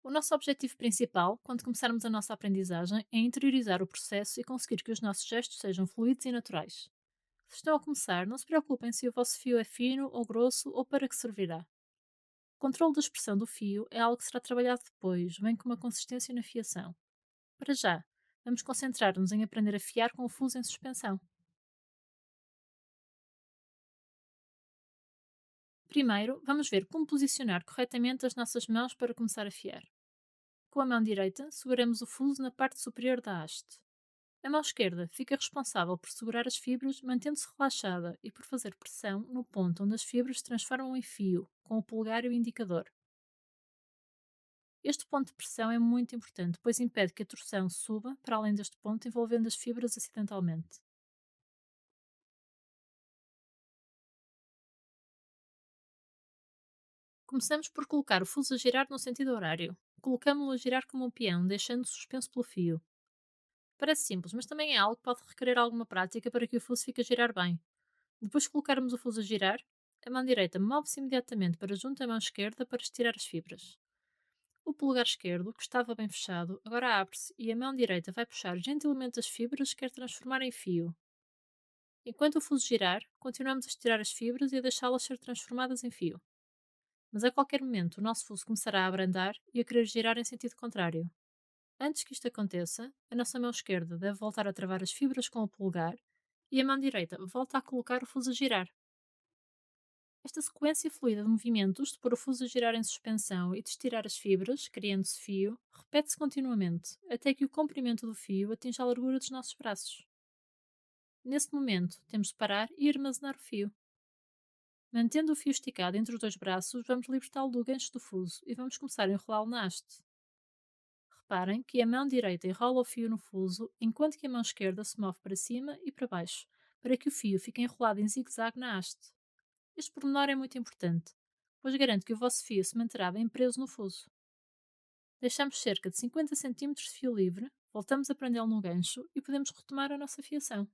O nosso objetivo principal, quando começarmos a nossa aprendizagem, é interiorizar o processo e conseguir que os nossos gestos sejam fluidos e naturais. Se estão a começar, não se preocupem se o vosso fio é fino ou grosso ou para que servirá. O controle da expressão do fio é algo que será trabalhado depois, bem como a consistência na fiação. Para já, vamos concentrar-nos em aprender a fiar com o fuso em suspensão. Primeiro, vamos ver como posicionar corretamente as nossas mãos para começar a fiar. Com a mão direita, seguramos o fuso na parte superior da haste. A mão esquerda fica responsável por segurar as fibras, mantendo-se relaxada e por fazer pressão no ponto onde as fibras se transformam em fio, com o polegar e o indicador. Este ponto de pressão é muito importante, pois impede que a torção suba para além deste ponto, envolvendo as fibras acidentalmente. Começamos por colocar o fuso a girar no sentido horário. Colocamos-lo a girar como um peão, deixando suspenso pelo fio. Parece simples, mas também é algo que pode requerer alguma prática para que o fuso fique a girar bem. Depois de colocarmos o fuso a girar, a mão direita move-se imediatamente para junto à mão esquerda para estirar as fibras. O polegar esquerdo, que estava bem fechado, agora abre-se e a mão direita vai puxar gentilmente as fibras que quer transformar em fio. Enquanto o fuso girar, continuamos a estirar as fibras e a deixá-las ser transformadas em fio. Mas a qualquer momento o nosso fuso começará a abrandar e a querer girar em sentido contrário. Antes que isto aconteça, a nossa mão esquerda deve voltar a travar as fibras com o polegar e a mão direita volta a colocar o fuso a girar. Esta sequência fluida de movimentos, de pôr o fuso a girar em suspensão e de estirar as fibras, criando-se fio, repete-se continuamente, até que o comprimento do fio atinja a largura dos nossos braços. Nesse momento, temos de parar e armazenar o fio. Mantendo o fio esticado entre os dois braços, vamos libertá-lo do gancho do fuso e vamos começar a enrolá-lo na haste. Reparem que a mão direita enrola o fio no fuso, enquanto que a mão esquerda se move para cima e para baixo, para que o fio fique enrolado em zigue-zague na haste. Este pormenor é muito importante, pois garante que o vosso fio se manterá bem preso no fuso. Deixamos cerca de 50 cm de fio livre, voltamos a prendê-lo no gancho e podemos retomar a nossa fiação.